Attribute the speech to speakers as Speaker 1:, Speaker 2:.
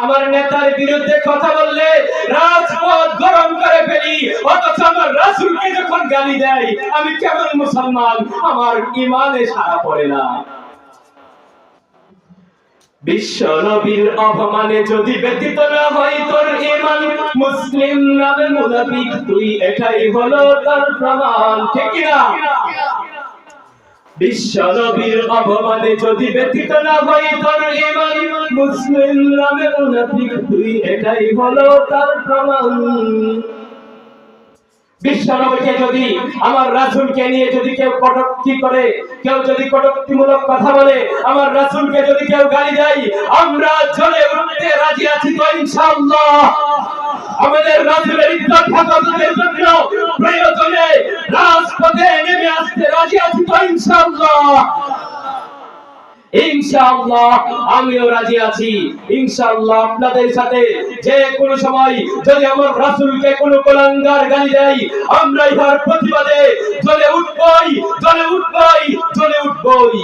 Speaker 1: আমার নেতার বিরুদ্ধে কথা বললে রাজপথ গরম করে ফেলি, অথচ আমার রাসূলকে যখন গালি দেয় আমি কেমন মুসলমান, আমার ঈমানে সাড়া পড়ে না। বিশ্ব নবীর অপমানে যদি ব্যতীত না হয় তোর ঈমান, মুসলিম নামে মুনাফিক তুই, এটাই হলো তার প্রমাণ, ঠিক না? বিশ্ব নবীর অপমানে যদি ব্যতীত না হয় তোর ঈমান, মুসলিম নামে মুনাফিক তুই, এটাই হলো তার প্রমাণ। বিশ্ব নবীকে যদি, আমার রাসূলকে নিয়ে যদি কেউ কটূক্তি করে, কেউ যদি কটূক্তিমূলক কথা বলে, আমার রাসূলকে যদি কেউ গালি দেয়, আমরা জ্বলে উঠতে রাজি আছি তো ইনশাআল্লাহ। আমাদের রাসূলের ইজ্জত হেফাজতের জন্য প্রয়োজনে রাজপথে নেমে আসতে রাজি আছি তো ইনশাআল্লাহ। ইনশাআল্লাহ আমিও রাজি আছি। ইনশাআল্লাহ আপনাদের সাথে যে কোনো সময় যদি আমার রাসূলকে কোনো কুলাঙ্গার গালি দেয়, আমরা ইহার প্রতিবাদে জ্বলে উঠবই, জ্বলে উঠবই, জ্বলে উঠবই।